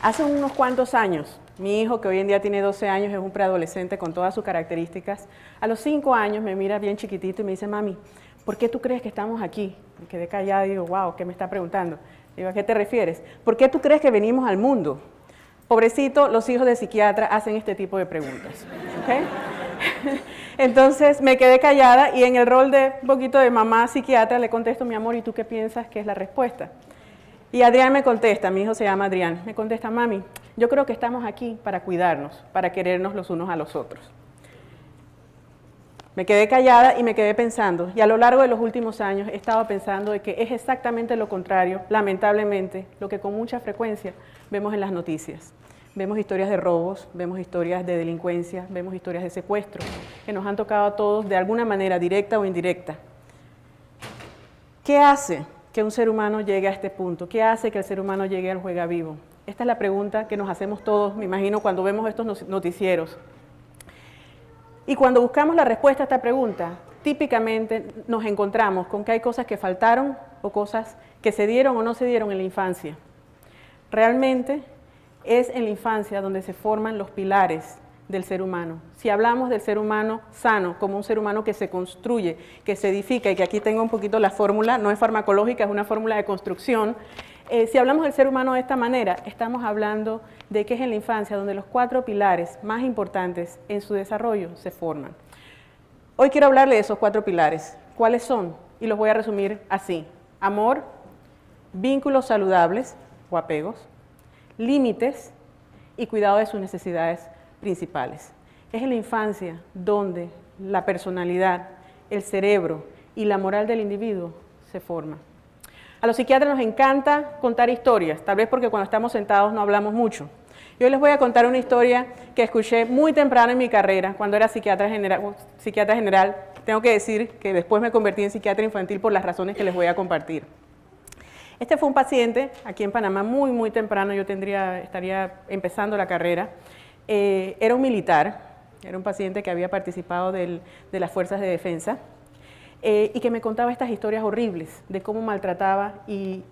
Hace unos cuantos años, mi hijo, que hoy en día tiene 12 años, es un preadolescente con todas sus características, a los 5 años me mira bien chiquitito y me dice, mami, ¿por qué tú crees que estamos aquí? Me quedé callada y digo, wow, ¿qué me está preguntando? Digo, ¿a qué te refieres? ¿Por qué tú crees que venimos al mundo? Pobrecito, los hijos de psiquiatra hacen este tipo de preguntas. ¿Okay? Entonces me quedé callada y en el rol de un poquito de mamá psiquiatra le contesto, mi amor, ¿y tú qué piensas que es la respuesta? Y Adrián me contesta, mi hijo se llama Adrián, me contesta, mami, yo creo que estamos aquí para cuidarnos, para querernos los unos a los otros. Me quedé callada y me quedé pensando, y a lo largo de los últimos años he estado pensando de que es exactamente lo contrario, lamentablemente, lo que con mucha frecuencia vemos en las noticias. Vemos historias de robos, vemos historias de delincuencia, vemos historias de secuestro, que nos han tocado a todos de alguna manera, directa o indirecta. ¿Qué hace que un ser humano llegue a este punto? ¿Qué hace que el ser humano llegue al juega vivo? Esta es la pregunta que nos hacemos todos, me imagino, cuando vemos estos noticieros. Y cuando buscamos la respuesta a esta pregunta, típicamente nos encontramos con que hay cosas que faltaron o cosas que se dieron o no se dieron en la infancia. Realmente es en la infancia donde se forman los pilares del ser humano. Si hablamos del ser humano sano, como un ser humano que se construye, que se edifica, y que aquí tengo un poquito la fórmula, no es farmacológica, es una fórmula de construcción. Si hablamos del ser humano de esta manera, estamos hablando de que es en la infancia donde los 4 pilares más importantes en su desarrollo se forman. Hoy quiero hablarle de esos 4 pilares. ¿Cuáles son? Y los voy a resumir así. Amor, vínculos saludables o apegos, límites y cuidado de sus necesidades principales. Es en la infancia donde la personalidad, el cerebro y la moral del individuo se forman. A los psiquiatras nos encanta contar historias, tal vez porque cuando estamos sentados no hablamos mucho. Yo les voy a contar una historia que escuché muy temprano en mi carrera, cuando era psiquiatra general. Tengo que decir que después me convertí en psiquiatra infantil por las razones que les voy a compartir. Este fue un paciente aquí en Panamá muy temprano, yo estaría empezando la carrera. Era un militar, era un paciente que había participado de las fuerzas de defensa y que me contaba estas historias horribles de cómo maltrataba y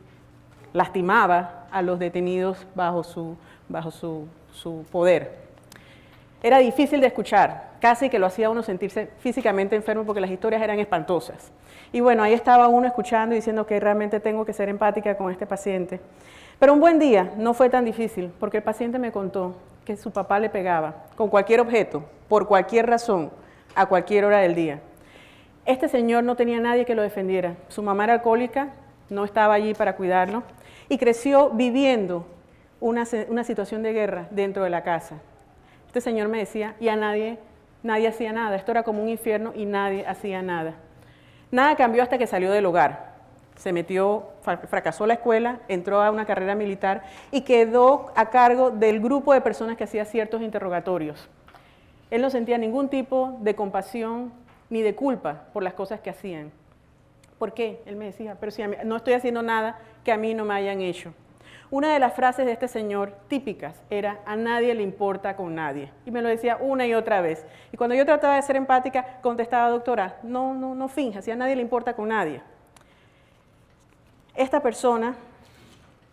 lastimaba a los detenidos bajo su poder. Era difícil de escuchar, casi que lo hacía uno sentirse físicamente enfermo porque las historias eran espantosas. Y bueno, ahí estaba uno escuchando y diciendo que realmente tengo que ser empática con este paciente. Pero un buen día no fue tan difícil porque el paciente me contó que su papá le pegaba con cualquier objeto, por cualquier razón, a cualquier hora del día. Este señor no tenía nadie que lo defendiera. Su mamá era alcohólica, no estaba allí para cuidarlo y creció viviendo una situación de guerra dentro de la casa. Este señor me decía, y a nadie hacía nada. Esto era como un infierno y nadie hacía nada. Nada cambió hasta que salió del hogar. Se metió, fracasó la escuela, entró a una carrera militar y quedó a cargo del grupo de personas que hacía ciertos interrogatorios. Él no sentía ningún tipo de compasión ni de culpa por las cosas que hacían. ¿Por qué? Él me decía, pero si no estoy haciendo nada que a mí no me hayan hecho. Una de las frases de este señor típicas era, a nadie le importa con nadie. Y me lo decía una y otra vez. Y cuando yo trataba de ser empática, contestaba, doctora, no finja, si a nadie le importa con nadie. Esta persona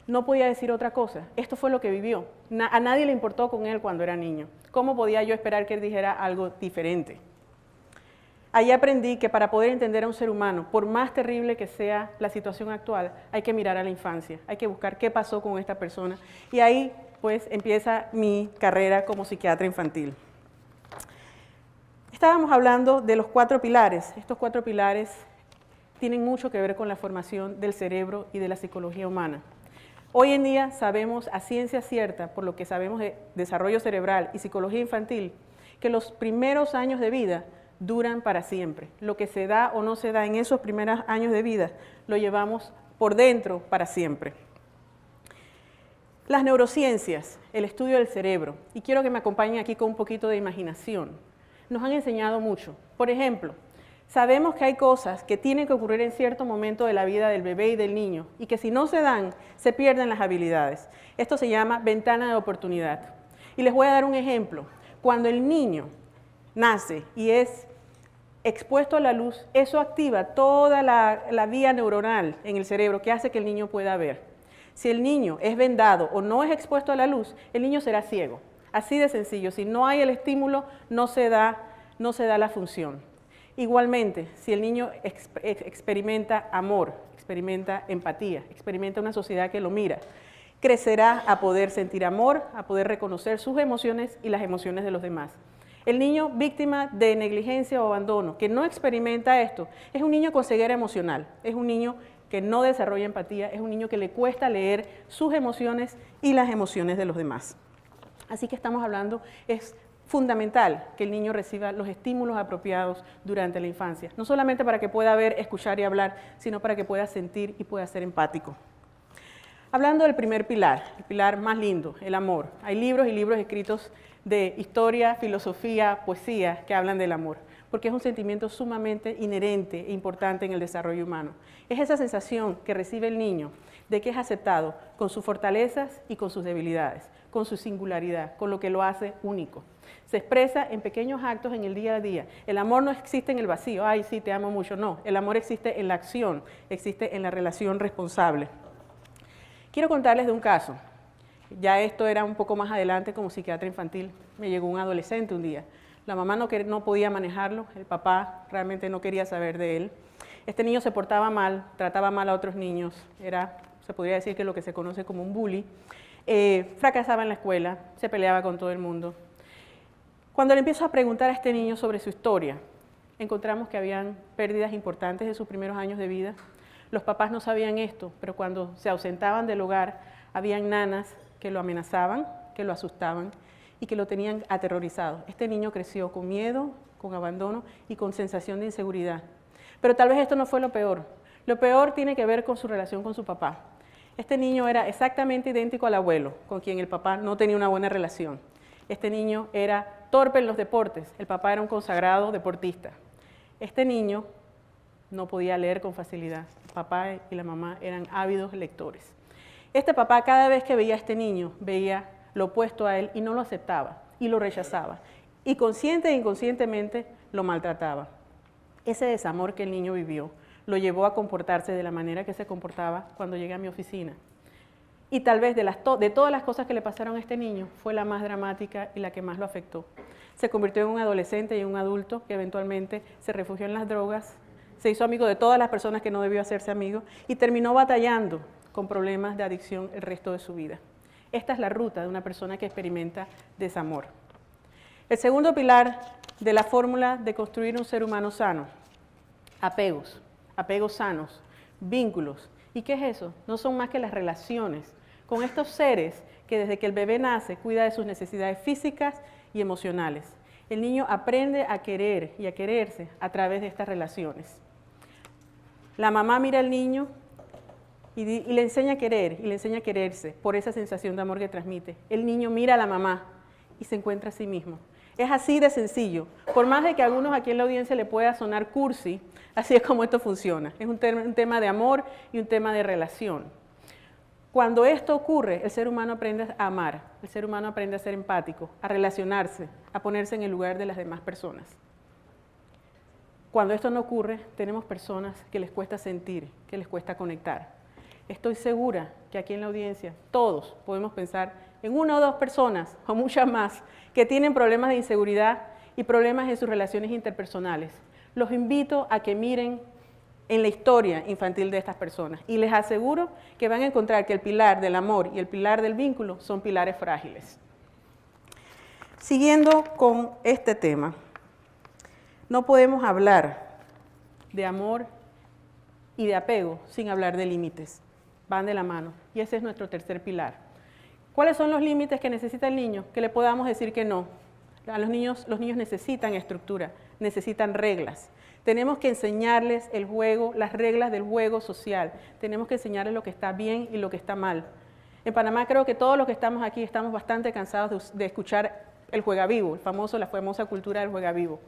no podía decir otra cosa. Esto fue lo que vivió. A nadie le importó con él cuando era niño. ¿Cómo podía yo esperar que él dijera algo diferente? Ahí aprendí que para poder entender a un ser humano, por más terrible que sea la situación actual, hay que mirar a la infancia, hay que buscar qué pasó con esta persona. Y ahí, pues, empieza mi carrera como psiquiatra infantil. Estábamos hablando de los 4 pilares. Estos 4 pilares tienen mucho que ver con la formación del cerebro y de la psicología humana. Hoy en día sabemos a ciencia cierta, por lo que sabemos de desarrollo cerebral y psicología infantil, que los primeros años de vida duran para siempre. Lo que se da o no se da en esos primeros años de vida, lo llevamos por dentro para siempre. Las neurociencias, el estudio del cerebro, y quiero que me acompañen aquí con un poquito de imaginación, nos han enseñado mucho. Por ejemplo, sabemos que hay cosas que tienen que ocurrir en cierto momento de la vida del bebé y del niño, y que si no se dan, se pierden las habilidades. Esto se llama ventana de oportunidad. Y les voy a dar un ejemplo. Cuando el niño nace y es expuesto a la luz, eso activa toda la vía neuronal en el cerebro que hace que el niño pueda ver. Si el niño es vendado o no es expuesto a la luz, el niño será ciego. Así de sencillo, si no hay el estímulo, no se da la función. Igualmente, si el niño experimenta amor, experimenta empatía, experimenta una sociedad que lo mira, crecerá a poder sentir amor, a poder reconocer sus emociones y las emociones de los demás. El niño víctima de negligencia o abandono, que no experimenta esto, es un niño con ceguera emocional, es un niño que no desarrolla empatía, es un niño que le cuesta leer sus emociones y las emociones de los demás. Así que estamos hablando, es fundamental que el niño reciba los estímulos apropiados durante la infancia, no solamente para que pueda ver, escuchar y hablar, sino para que pueda sentir y pueda ser empático. Hablando del primer pilar, el pilar más lindo, el amor. Hay libros y libros escritos de historia, filosofía, poesía que hablan del amor, porque es un sentimiento sumamente inherente e importante en el desarrollo humano. Es esa sensación que recibe el niño de que es aceptado con sus fortalezas y con sus debilidades, con su singularidad, con lo que lo hace único. Se expresa en pequeños actos en el día a día. El amor no existe en el vacío, ay, sí, te amo mucho, no. El amor existe en la acción, existe en la relación responsable. Quiero contarles de un caso. Ya esto era un poco más adelante como psiquiatra infantil. Me llegó un adolescente un día. La mamá no podía manejarlo, el papá realmente no quería saber de él. Este niño se portaba mal, trataba mal a otros niños, se podría decir que lo que se conoce como un bully. Fracasaba en la escuela, se peleaba con todo el mundo. Cuando le empiezo a preguntar a este niño sobre su historia, encontramos que habían pérdidas importantes en sus primeros años de vida. Los papás no sabían esto, pero cuando se ausentaban del hogar, habían nanas que lo amenazaban, que lo asustaban y que lo tenían aterrorizado. Este niño creció con miedo, con abandono y con sensación de inseguridad. Pero tal vez esto no fue lo peor. Lo peor tiene que ver con su relación con su papá. Este niño era exactamente idéntico al abuelo, con quien el papá no tenía una buena relación. Este niño era torpe en los deportes, el papá era un consagrado deportista. Este niño no podía leer con facilidad, el papá y la mamá eran ávidos lectores. Este papá cada vez que veía a este niño, veía lo opuesto a él y no lo aceptaba y lo rechazaba. Y consciente e inconscientemente lo maltrataba. Ese desamor que el niño vivió lo llevó a comportarse de la manera que se comportaba cuando llegué a mi oficina. Y tal vez de todas las cosas que le pasaron a este niño, fue la más dramática y la que más lo afectó. Se convirtió en un adolescente y un adulto que eventualmente se refugió en las drogas, se hizo amigo de todas las personas que no debió hacerse amigo y terminó batallando con problemas de adicción el resto de su vida. Esta es la ruta de una persona que experimenta desamor. El segundo pilar de la fórmula de construir un ser humano sano, apegos sanos, vínculos. ¿Y qué es eso? No son más que las relaciones con estos seres que desde que el bebé nace cuida de sus necesidades físicas y emocionales. El niño aprende a querer y a quererse a través de estas relaciones. La mamá mira al niño y le enseña a querer y le enseña a quererse por esa sensación de amor que transmite. El niño mira a la mamá y se encuentra a sí mismo. Es así de sencillo. Por más de que a algunos aquí en la audiencia le pueda sonar cursi, así es como esto funciona. Es un tema de amor y un tema de relación. Cuando esto ocurre, el ser humano aprende a amar, el ser humano aprende a ser empático, a relacionarse, a ponerse en el lugar de las demás personas. Cuando esto no ocurre, tenemos personas que les cuesta sentir, que les cuesta conectar. Estoy segura que aquí en la audiencia todos podemos pensar en una o dos personas, o muchas más, que tienen problemas de inseguridad y problemas en sus relaciones interpersonales. Los invito a que miren en la historia infantil de estas personas y les aseguro que van a encontrar que el pilar del amor y el pilar del vínculo son pilares frágiles. Siguiendo con este tema, no podemos hablar de amor y de apego sin hablar de límites. Van de la mano y ese es nuestro tercer pilar. ¿Cuáles son los límites que necesita el niño? Que le podamos decir que no. Los niños necesitan estructura, necesitan reglas. Tenemos que enseñarles el juego, las reglas del juego social. Tenemos que enseñarles lo que está bien y lo que está mal. En Panamá creo que todos los que estamos aquí estamos bastante cansados de escuchar el juega vivo, la famosa cultura del juega vivo.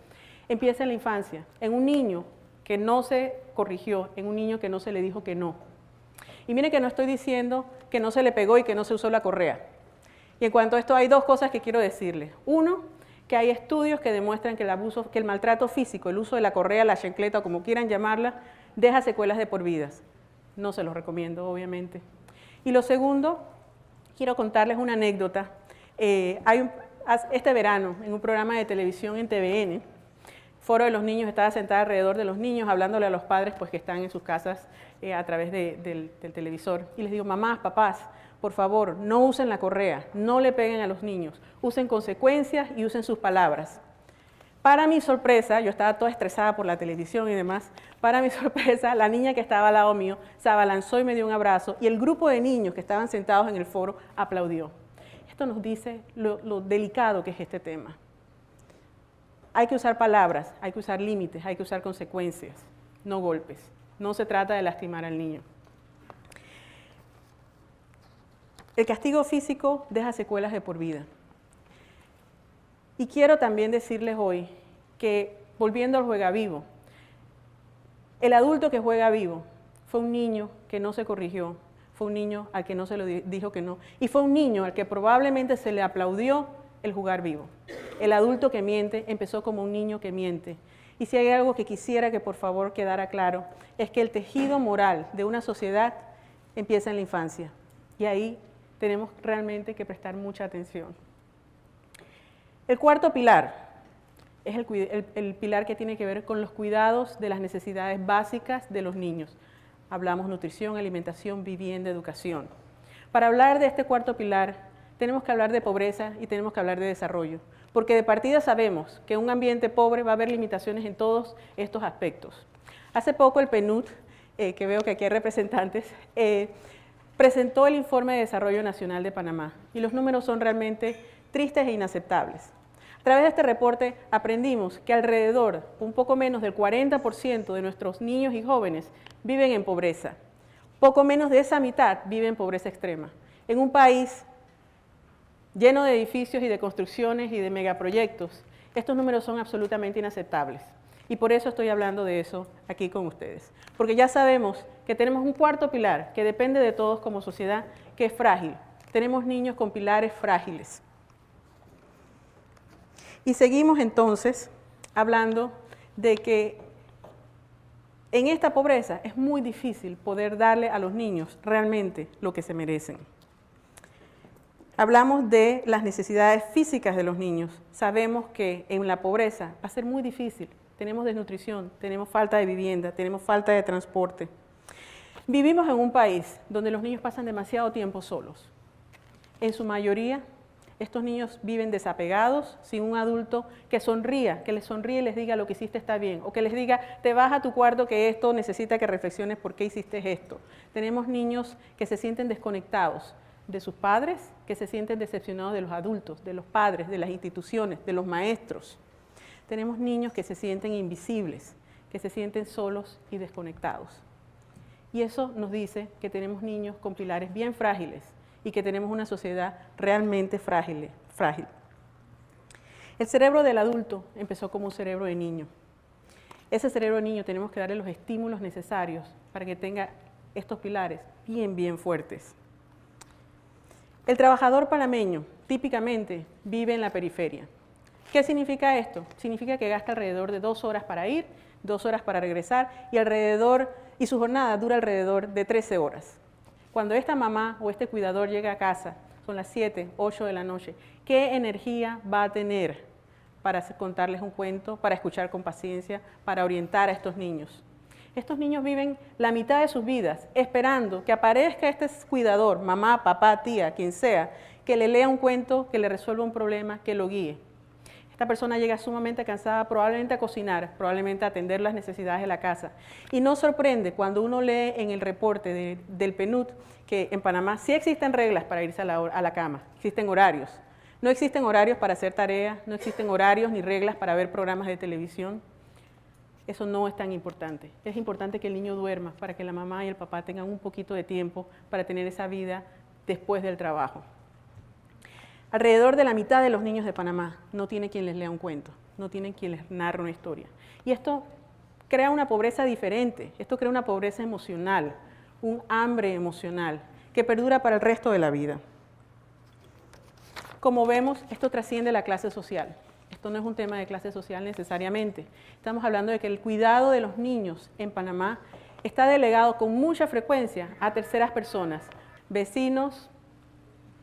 Empieza en la infancia, en un niño que no se corrigió, en un niño que no se le dijo que no. Y miren que no estoy diciendo que no se le pegó y que no se usó la correa. Y en cuanto a esto hay dos cosas que quiero decirles. Uno, que hay estudios que demuestran que el maltrato físico, el uso de la correa, la chancleta o como quieran llamarla, deja secuelas de por vida. No se los recomiendo, obviamente. Y lo segundo, quiero contarles una anécdota. Este verano, en un programa de televisión en TVN, Foro de los Niños, estaba sentada alrededor de los niños, hablándole a los padres pues, que están en sus casas a través del televisor. Y les digo, mamás, papás, por favor, no usen la correa, no le peguen a los niños, usen consecuencias y usen sus palabras. Para mi sorpresa, yo estaba toda estresada por la televisión y demás, para mi sorpresa, la niña que estaba al lado mío se abalanzó y me dio un abrazo, y el grupo de niños que estaban sentados en el foro aplaudió. Esto nos dice lo delicado que es este tema. Hay que usar palabras, hay que usar límites, hay que usar consecuencias, no golpes. No se trata de lastimar al niño. El castigo físico deja secuelas de por vida. Y quiero también decirles hoy que, volviendo al juega vivo, el adulto que juega vivo fue un niño que no se corrigió, fue un niño al que no se le dijo que no, y fue un niño al que probablemente se le aplaudió el jugar vivo. El adulto que miente empezó como un niño que miente. Y si hay algo que quisiera que por favor quedara claro, es que el tejido moral de una sociedad empieza en la infancia. Y ahí tenemos realmente que prestar mucha atención. El cuarto pilar es el pilar que tiene que ver con los cuidados de las necesidades básicas de los niños. Hablamos nutrición, alimentación, vivienda, educación. Para hablar de este cuarto pilar, tenemos que hablar de pobreza y tenemos que hablar de desarrollo, porque de partida sabemos que en un ambiente pobre va a haber limitaciones en todos estos aspectos. Hace poco el PNUD, que veo que aquí hay representantes, presentó el Informe de Desarrollo Nacional de Panamá, y los números son realmente tristes e inaceptables. A través de este reporte aprendimos que alrededor, un poco menos del 40% de nuestros niños y jóvenes viven en pobreza. Poco menos de esa mitad vive en pobreza extrema. En un país lleno de edificios y de construcciones y de megaproyectos, estos números son absolutamente inaceptables. Y por eso estoy hablando de eso aquí con ustedes. Porque ya sabemos que tenemos un cuarto pilar que depende de todos como sociedad, que es frágil. Tenemos niños con pilares frágiles. Y seguimos entonces hablando de que en esta pobreza es muy difícil poder darle a los niños realmente lo que se merecen. Hablamos de las necesidades físicas de los niños. Sabemos que en la pobreza va a ser muy difícil. Tenemos desnutrición, tenemos falta de vivienda, tenemos falta de transporte. Vivimos en un país donde los niños pasan demasiado tiempo solos. En su mayoría, estos niños viven desapegados, sin un adulto que sonría, que les sonríe y les diga lo que hiciste está bien, o que les diga, te vas a tu cuarto que esto necesita que reflexiones por qué hiciste esto. Tenemos niños que se sienten desconectados de sus padres, que se sienten decepcionados de los adultos, de los padres, de las instituciones, de los maestros. Tenemos niños que se sienten invisibles, que se sienten solos y desconectados. Y eso nos dice que tenemos niños con pilares bien frágiles y que tenemos una sociedad realmente frágil. El cerebro del adulto empezó como un cerebro de niño. Ese cerebro de niño tenemos que darle los estímulos necesarios para que tenga estos pilares bien fuertes. El trabajador panameño típicamente vive en la periferia. ¿Qué significa esto? Significa que gasta alrededor de 2 horas para ir, 2 horas para regresar y su jornada dura alrededor de 13 horas. Cuando esta mamá o este cuidador llega a casa, son las 7, 8 de la noche, ¿qué energía va a tener para contarles un cuento, para escuchar con paciencia, para orientar a estos niños? Estos niños viven la mitad de sus vidas esperando que aparezca este cuidador, mamá, papá, tía, quien sea, que le lea un cuento, que le resuelva un problema, que lo guíe. Esta persona llega sumamente cansada, probablemente a cocinar, probablemente a atender las necesidades de la casa. Y no sorprende cuando uno lee en el reporte del PNUD que en Panamá sí existen reglas para irse a la cama, existen horarios. No existen horarios para hacer tareas, no existen horarios ni reglas para ver programas de televisión. Eso no es tan importante. Es importante que el niño duerma para que la mamá y el papá tengan un poquito de tiempo para tener esa vida después del trabajo. Alrededor de la mitad de los niños de Panamá no tiene quien les lea un cuento, no tienen quien les narre una historia. Y esto crea una pobreza diferente, esto crea una pobreza emocional, un hambre emocional que perdura para el resto de la vida. Como vemos, esto trasciende la clase social. Esto no es un tema de clase social necesariamente. Estamos hablando de que el cuidado de los niños en Panamá está delegado con mucha frecuencia a terceras personas, vecinos,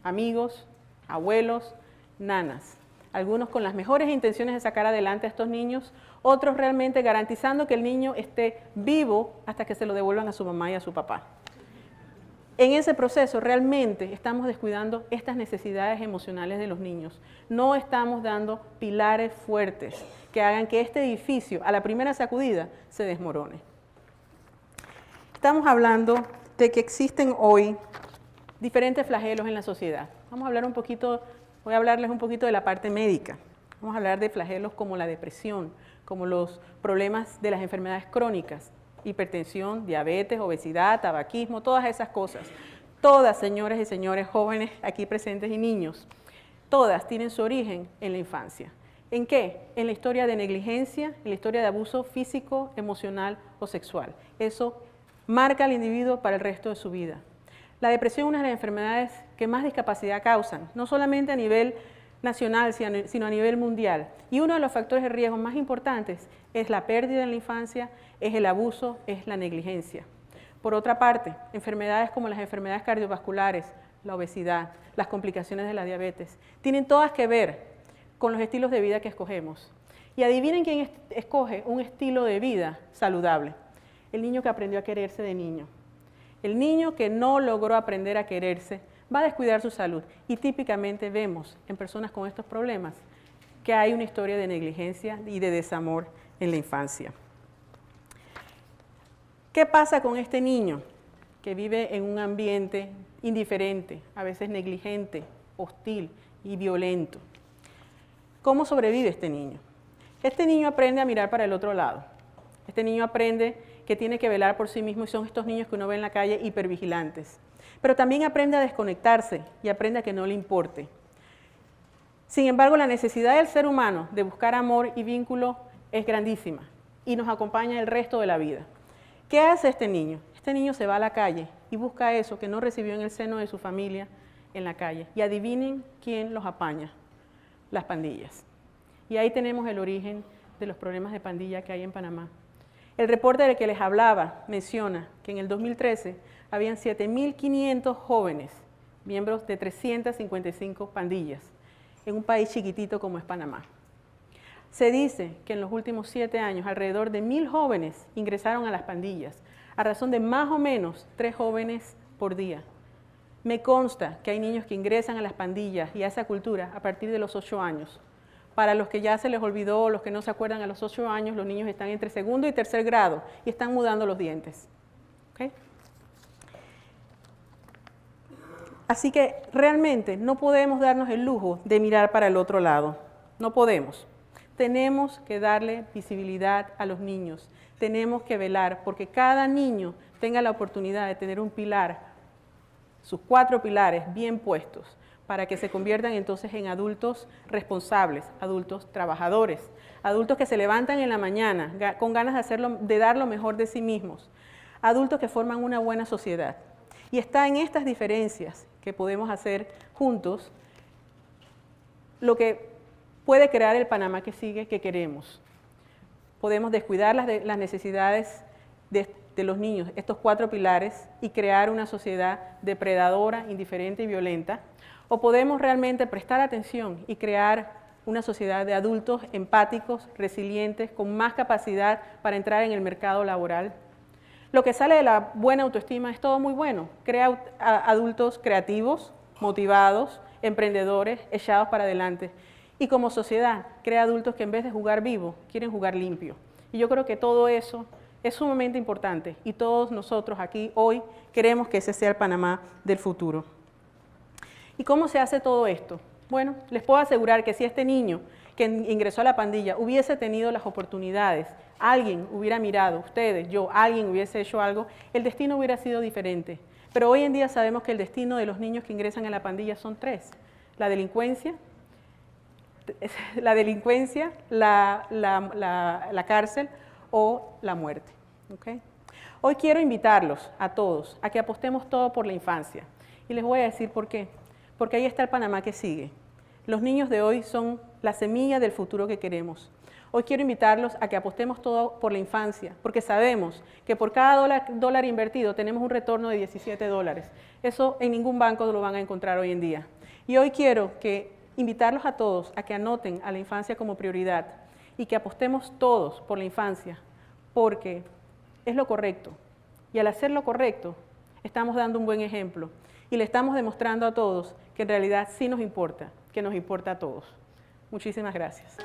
amigos, abuelos, nanas. Algunos con las mejores intenciones de sacar adelante a estos niños, otros realmente garantizando que el niño esté vivo hasta que se lo devuelvan a su mamá y a su papá. En ese proceso realmente estamos descuidando estas necesidades emocionales de los niños. No estamos dando pilares fuertes que hagan que este edificio, a la primera sacudida, se desmorone. Estamos hablando de que existen hoy diferentes flagelos en la sociedad. Voy a hablarles un poquito de la parte médica. Vamos a hablar de flagelos como la depresión, como los problemas de las enfermedades crónicas, hipertensión, diabetes, obesidad, tabaquismo, todas esas cosas. Todas, señores y señores, jóvenes aquí presentes y niños, todas tienen su origen en la infancia. ¿En qué? En la historia de negligencia, en la historia de abuso físico, emocional o sexual. Eso marca al individuo para el resto de su vida. La depresión es una de las enfermedades que más discapacidad causan, no solamente a nivel nacional, sino a nivel mundial. Y uno de los factores de riesgo más importantes es la pérdida en la infancia, es el abuso, es la negligencia. Por otra parte, enfermedades como las enfermedades cardiovasculares, la obesidad, las complicaciones de la diabetes, tienen todas que ver con los estilos de vida que escogemos. Y adivinen quién escoge un estilo de vida saludable. El niño que aprendió a quererse de niño. El niño que no logró aprender a quererse va a descuidar su salud. Y típicamente vemos en personas con estos problemas que hay una historia de negligencia y de desamor en la infancia. ¿Qué pasa con este niño que vive en un ambiente indiferente, a veces negligente, hostil y violento? ¿Cómo sobrevive este niño? Este niño aprende a mirar para el otro lado. Este niño aprende que tiene que velar por sí mismo y son estos niños que uno ve en la calle hipervigilantes. Pero también aprende a desconectarse y aprende a que no le importe. Sin embargo, la necesidad del ser humano de buscar amor y vínculo es grandísima y nos acompaña el resto de la vida. ¿Qué hace este niño? Este niño se va a la calle y busca eso que no recibió en el seno de su familia en la calle. Y adivinen quién los apaña: las pandillas. Y ahí tenemos el origen de los problemas de pandilla que hay en Panamá. El reporte del que les hablaba menciona que en el 2013 habían 7.500 jóvenes, miembros de 355 pandillas, en un país chiquitito como es Panamá. Se dice que en los últimos 7 años alrededor de 1.000 jóvenes ingresaron a las pandillas, a razón de más o menos 3 jóvenes por día. Me consta que hay niños que ingresan a las pandillas y a esa cultura a partir de los 8 años. Para los que ya se les olvidó, los que no se acuerdan, a los 8 años los niños están entre segundo y tercer grado y están mudando los dientes. ¿Okay? Así que realmente no podemos darnos el lujo de mirar para el otro lado. No podemos. Tenemos que darle visibilidad a los niños. Tenemos que velar porque cada niño tenga la oportunidad de tener un pilar, sus 4 pilares bien puestos, para que se conviertan entonces en adultos responsables, adultos trabajadores, adultos que se levantan en la mañana con ganas de dar lo mejor de sí mismos, adultos que forman una buena sociedad. Y está en estas diferencias que podemos hacer juntos lo que puede crear el Panamá que sigue, que queremos. Podemos descuidar las necesidades de los niños, estos 4 pilares, y crear una sociedad depredadora, indiferente y violenta. O podemos realmente prestar atención y crear una sociedad de adultos empáticos, resilientes, con más capacidad para entrar en el mercado laboral. Lo que sale de la buena autoestima es todo muy bueno. Crea adultos creativos, motivados, emprendedores, echados para adelante. Y como sociedad, crea adultos que en vez de jugar vivo, quieren jugar limpio. Y yo creo que todo eso es sumamente importante y todos nosotros aquí hoy queremos que ese sea el Panamá del futuro. ¿Y cómo se hace todo esto? Bueno, les puedo asegurar que si este niño que ingresó a la pandilla hubiese tenido las oportunidades, alguien hubiera mirado, ustedes, yo, alguien hubiese hecho algo, el destino hubiera sido diferente. Pero hoy en día sabemos que el destino de los niños que ingresan a la pandilla son 3. La delincuencia, la cárcel o la muerte. ¿Okay? Hoy quiero invitarlos a todos a que apostemos todo por la infancia. Y les voy a decir por qué. Porque ahí está el Panamá que sigue. Los niños de hoy son la semilla del futuro que queremos. Hoy quiero invitarlos a que apostemos todo por la infancia, porque sabemos que por cada dólar invertido tenemos un retorno de 17 dólares. Eso en ningún banco lo van a encontrar hoy en día. Y hoy quiero invitarlos a todos a que anoten a la infancia como prioridad y que apostemos todos por la infancia, porque es lo correcto. Y al hacer lo correcto, estamos dando un buen ejemplo y le estamos demostrando a todos que en realidad sí nos importa, que nos importa a todos. Muchísimas gracias.